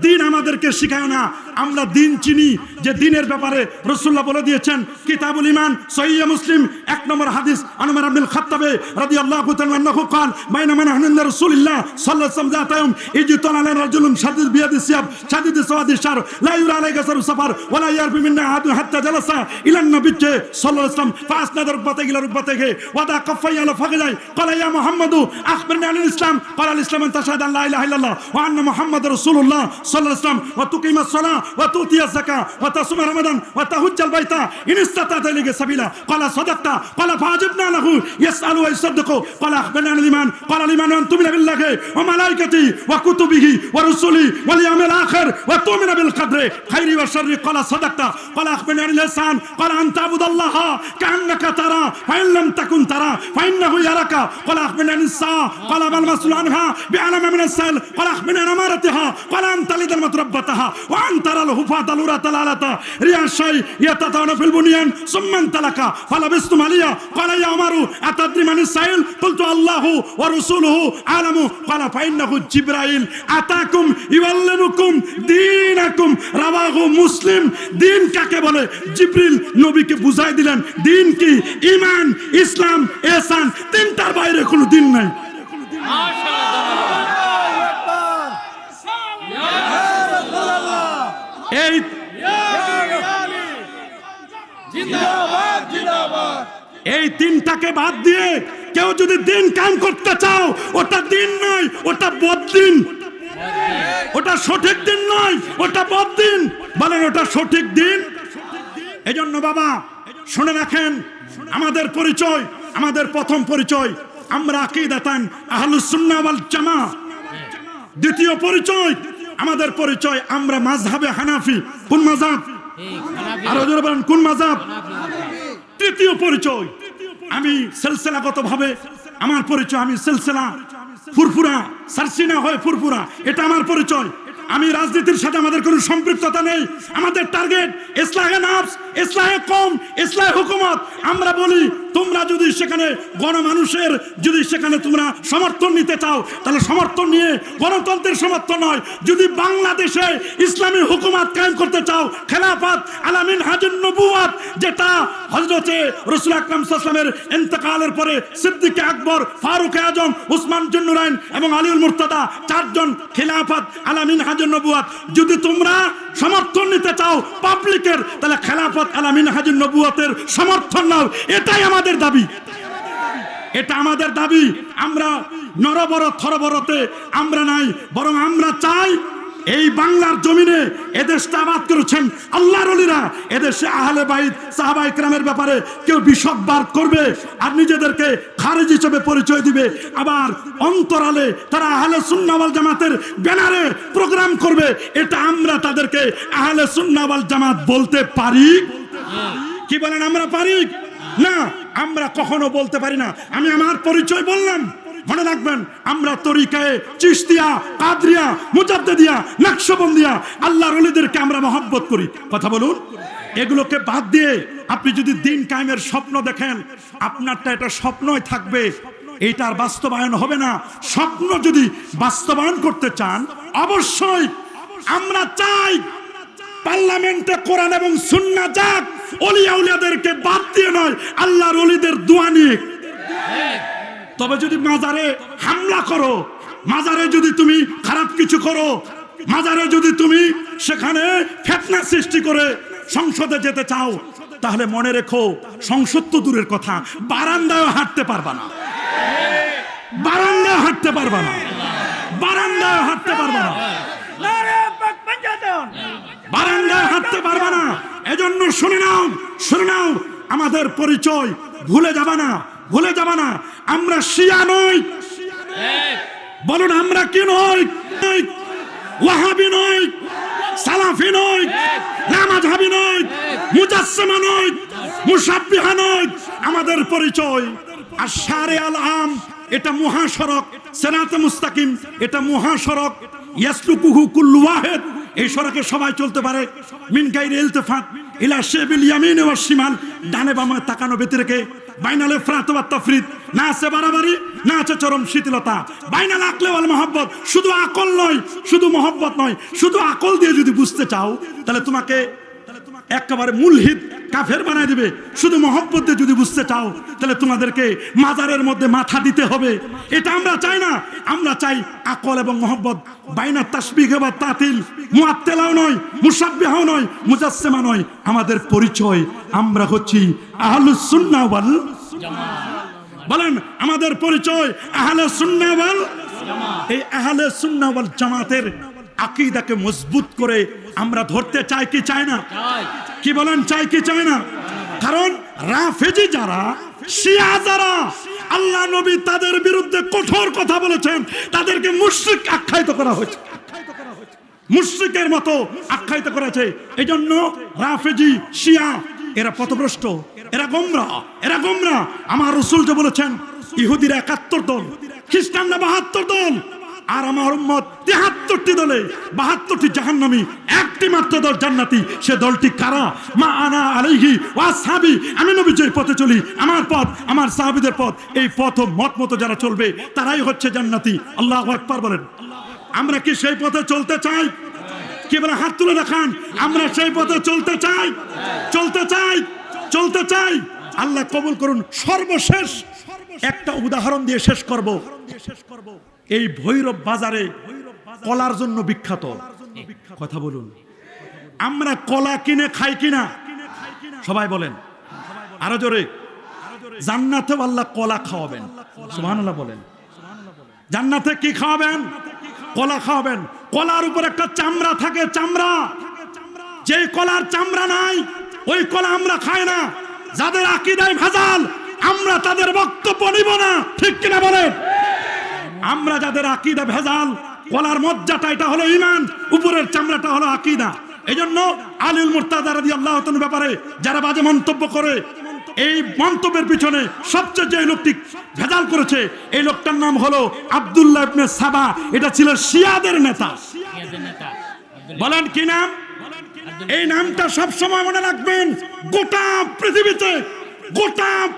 দিন আমাদেরকে শিখায় না। আমরা দিন চিনি যে দিনের ব্যাপারে রাসূলুল্লাহ বলে দিয়েছেন, কিতাবুল ঈমান সহিহ মুসলিম ১ নম্বর হাদিস, উমর ইবনে খাত্তাব রাদিয়াল্লাহু তাআলা আনহু قال بينما نحن عند رسول الله صلى الله عليه وسلم ذات يوم اجتمع علينا رجل شديد بيد الثياب شديد سواد الشعر لا يرى عليه اثر السفر ولا يعرف منا احد حتى جلس الى النبي صلى الله عليه وسلم فاسند ركبتيه الى ركبتيه وضع كفيه على فخذيه قال يا محمد اخبرني عن الاسلام قال الاسلام ان تشهد ان لا اله الا الله وان محمد رسول الله صلى الله عليه وسلم وتقيم الصلاه وتؤتي الزكاه وتصوم رمضان وتحج البيت ان استطعت اليك سبيلا قال صدقت قال فاجبنا له يسال ويصدق قال اخبرني عن الايمان قال الايمان ان تؤمن بالله وملائكته وكتبه ورسله واليوم الاخر وتؤمن بالقدر خيره وشره قال صدقت قال اخبرني عن الاحسان قال ان تعبد الله كانك ترى فان لم تكن ترى فانه يراك قال اخبرني عن الساعه قال ما المسؤول عنها بعلم من السائل قال اخبرني عن امارتها قال ان تلد المتربتها وان ترى তারাল হুফাতাল উরাতাল আলাতা রিয়াশাই ইয়াতাতাওনা ফিল বুনিয়ান সুম্মান তালাকা ফালাবিসতুম আলিয়া ক্বালা ইয়া উমারু আতাদরি মানিস সাইল কুলতু আল্লাহু ওয়া রাসূলুহু আলামু ক্বালা ফাইন্নাহু জিবরাইল আতাকুম ইউআল্লিমুকুম দীনাকুম রাওয়াহু মুসলিম। দিন কাকে বলে? জিবরিল নবীকে বুঝাই দিলেন দিন কি? ঈমান, ইসলাম, ইহসান, তিনটার বাইরে কোনো দিন নাই। এই এই তিনটাকে বাদ দিয়ে কেউ যদি দিন কায়েম করতে চাও, ওটা দিন নয়, ওটা বদ্দিন। ওটা সঠিক দিন নয়, ওটা বদ্দিন। বলেন ওটা সঠিক দিন? এজন্য বাবা শুনে রাখেন, আমাদের পরিচয়, আমাদের প্রথম পরিচয় আমরা আকীদাতান আহলুস সুন্নাহ ওয়াল জামাআহ। দ্বিতীয় পরিচয় আমাদের পরিচয় আমরা মাযহাবে হানাফি। কোন মাযহাব? আরো জোরে বলেন কোন মাযহাব? তৃতীয় পরিচয় আমি সিলসিলাগতভাবে আমার পরিচয়, আমি সিলসিলা ফুরফুরা সারসিনা হয়ে ফুরফুরা, এটা আমার পরিচয়। আমি রাজনীতির সাথে আমাদের কোনো সম্পৃক্ততা নেই। আমাদের টার্গেট ইসলাহে নফস, ইসলাহে কওম, ইসলাহে হুকুমত। আমরা বলি তোমরা যদি সেখানে গণমানুষের যদি সেখানে তোমরা সমর্থন নিতে চাও, তাহলে সমর্থন নিয়ে গণতন্ত্রের সমর্থন নয়। যদি বাংলাদেশে ইসলামী হুকুমত কায়েম করতে চাও, খেলাফত আলা মিনহাজুন নবুওয়াত, যেটা হযরতে রাসূল আকরাম সাল্লাল্লাহু আলাইহি ওয়াসাল্লামের ইন্তেকালের পরে সিদ্দিক আকবর, ফারুক আজম, উসমান জুন্নুরাইন এবং আলীউল মুর্তাদা চারজন খেলাফত আলা মিনহাজুন নবুওয়াত, যদি তোমরা সমর্থন নিতে চাও পাবলিকের, তাহলে খেলাফত আলা মিনহাজুন নবুওয়াতের সমর্থন নাও। এটাই আমাদের দাবি, এটা আমাদের দাবি। আমরা নরবর থরবরতে আমরা নাই, বরং আমরা চাই এই বাংলার জমিনে এদেশটা আবাদ করেছেন আল্লাহর ওলিরা। এদেশে আহলে বাইত সাহাবায়ে কেরামের ব্যাপারে কেউ বিশকবার করবে আর নিজেদেরকে খারেজি হিসেবে পরিচয় দিবে, আবার অন্তরালে তারা আহলে সুন্নাহ ওয়াল জামাতের ব্যানারে প্রোগ্রাম করবে। এটা আমরা তাদেরকে আহলে সুন্নাহ ওয়াল জামাত বলতে পারি? কি বলেন আমরা পারি? না, আমরা কখনো বলতে পারি না। আমি আমার পরিচয় বললাম, মনে রাখবেন আমরা তরিকায়ে চিশতিয়া, কাদরিয়া, মুজাদ্দিদিয়া, নকশবন্দিয়া আল্লাহর ওলিদেরকে আমরা মহব্বত করি। কথা বলুন। এগুলোকে বাদ দিয়ে আপনি যদি দিন কায়েমের স্বপ্ন দেখেন, আপনারটা এটা স্বপ্নই থাকবে, এইটার বাস্তবায়ন হবে না। স্বপ্ন যদি বাস্তবায়ন করতে চান, অবশ্যই আমরা চাই পার্লামেন্টে কোরআন এবং সুন্নাহ যাক, ওলিয়া উলিয়াদেরকে বাদ দিয়ে নয়, আল্লাহর ওলিদের দোয়া নিয়ে। তবে যদি মাজারে হামলা করো, মাজারে যদি তুমি খারাপ কিছু করো, মাজারে যদি তুমি সেখানে ফিতনা সৃষ্টি করে সংসদে যেতে চাও, তাহলে মনে রেখো সংসদ তো দূরের কথা, বারান্দায় হাঁটতে পারবা না, বারান্দায় হাঁটতে পারবা না, বারান্দায় হাঁটতে পারবা না, বারান্দায় হাঁটতে পারবা না। এজন্য শুনে নাও, শুনে নাও, আমাদের পরিচয় ভুলে যাবা না, ভুলে যাবা না। আমরা শিয়া নই, বলুন আমরা কি নই? ওয়াহাবি নই, সালাফি নই, নামাজহাবি নই, মুজাসসিমা নই, মুশাব্বিহা নই। আমাদের পরিচয় আশ-শারি আল-আম, এটা মহাসড়ক, সিরাতে মুস্তাকিম, এটা মহাসড়ক, ইয়াসলুকুহু কুল্লু ওয়াহিদ, এই সড়কে সবাই চলতে পারে। মিন গায়রি ইলতিফাত ইলা শিবিল ইয়ামিন ওয়া শিমাল, ডানে বামে তাকানো ব্যতিরেকে, বাইনাল ইফরাত ওয়া তাফরিদ, না আছে বাড়াবাড়ি, না আছে চরম শিথিলতা, বাইনাল আকল ওয়াল মহব্বত, শুধু আকল নয়, শুধু মহব্বত নয়, শুধু আকল দিয়ে যদি বুঝতে চাও তাহলে তোমাকে একেবারে মুলহিদ কাফের বানায় দিবে। শুধু মহব্বত দিয়ে যদি বুঝতে চাও তাহলে তোমাদেরকে মাজারের মধ্যে মাথা দিতে হবে। এটা আমরা চাই না। আমরা চাই আকল এবং মহব্বত, বাইনা তাসবিহ ওয়া তাতিল, মুআত্তিলাও নয়, মুশাব্বিহাও নয়, মুজাসসিমা নয়। আমাদের পরিচয় আমরা হচ্ছি আহলুস সুন্নাহ ওয়াল জামাত। বলেন আমাদের পরিচয় আহলে সুন্নাহ ওয়াল জামাত। এই আহলে সুন্নাহ ওয়াল জামাতের আকীদাকে মজবুত করে আমরা ধরতে চাই কি চাই না? কি বলেন, চাই কি চাই না? কারণ রাফেজি যারা, শিয়া যারা, আল্লাহ নবী তাদের বিরুদ্ধে কঠোর কথা বলেছেন, তাদেরকে মুশরিক আখ্যায়িত করা হয়েছে, মুশরিকের মতো আখ্যায়িত করেছে। এজন্য রাফেজি, শিয়া এরা পথভ্রষ্ট, এরা গোমরাহ, এরা গোমরাহ। আমার রাসূল যে বলেছেন ইহুদিরা ৭১ দল, খ্রিস্টানরা ৭২ দল, আর আমার উম্মত 73টি দলে 72টি জাহান্নামী, একটি মাত্র দল জান্নাতি। সে দলটি কারা? মা আনা আলাইহি ওয়া সাহাবী, আমি নবীজি এই পথে চলি, আমার পথ, আমার সাহাবীদের পথ, এই পথ ও মত মতো যারা চলবে তারাই হচ্ছে জান্নাতি। আল্লাহু আকবার বলেন। আমরা কি সেই পথে চলতে চাই? কি বলে? হাত তুলে দেখান। আমরা সেই পথে চলতে চাই, চলতে চাই, চলতে চাই। আল্লাহ কবুল করুন। সর্বশেষ একটা উদাহরণ দিয়ে শেষ করব। এই ভৈরব বাজারে কলার জন্য বিখ্যাত। কথা বলুন, আমরা কলা কিনে খাই কিনা? সবাই বলেন আরো জোরে। জান্নাতে আল্লাহ কলা খাওয়াবেন। সুবহানাল্লাহ বলেন। জান্নাতে কি খাওয়াবেন? কলা খাওয়াবেন। কলার উপর একটা চামড়া থাকে, চামড়া। যে কলার চামড়া নাই ওই কলা আমরা খাই না। যাদের আকীদায় ভেজাল আমরা তাদের বক্তব্য নিব না, ঠিক কিনা বলেন? আমরা যাদের আকীদা ভেজাল, কলার মজ্জাটা এটা হলো ঈমান, উপরের চামড়াটা হলো আকীদা। এজন্য আলীউল মুর্তাজা রাদিয়াল্লাহু তাআলার ব্যাপারে যারা বাজে মন্তব্য করে, এই মন্তব্যের পিছনে সবচেয়ে যে লোকটি ভেজাল করেছে এই লোকটার নাম হলো আব্দুল্লাহ ইবনে সাবা। এটা ছিল শিয়াদের নেতা। বলেন কি নাম? এই নামটা সব সময় মনে রাখবেন। গোটা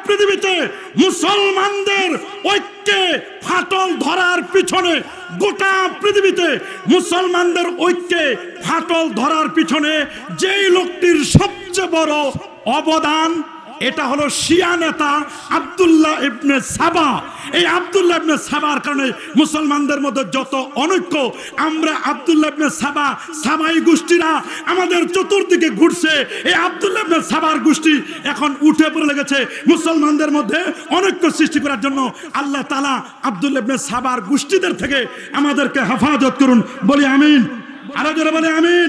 পৃথিবীতে মুসলমানদের ঐক্যে ফাটল ধরার পিছনে, গোটা পৃথিবীতে মুসলমানদের ঐক্যে ফাটল ধরার পিছনে যেই লোকটির সবচেয়ে বড় অবদান, এটা হলো শিয়া নেতা আব্দুল্লাহ ইবনে সাবা। এই আব্দুল্লাহ ইবনে সাবার কারণে মুসলমানদের মধ্যে যত অনৈক্য, আমরা আব্দুল্লাহ ইবনে সাবা, সাবাই গোষ্ঠীরা আমাদের চতুর্দিকে ঘুরছে। এই আব্দুল্লাহ ইবনে সাবার গোষ্ঠী এখন উঠে পড়ে লেগেছে মুসলমানদের মধ্যে অনৈক্য সৃষ্টি করার জন্য। আল্লাহ তাআলা আব্দুল্লাহ ইবনে সাবার গোষ্ঠীদের থেকে আমাদেরকে হেফাজত করুন। বলি আমিন। আরো জোরে বলি আমিন।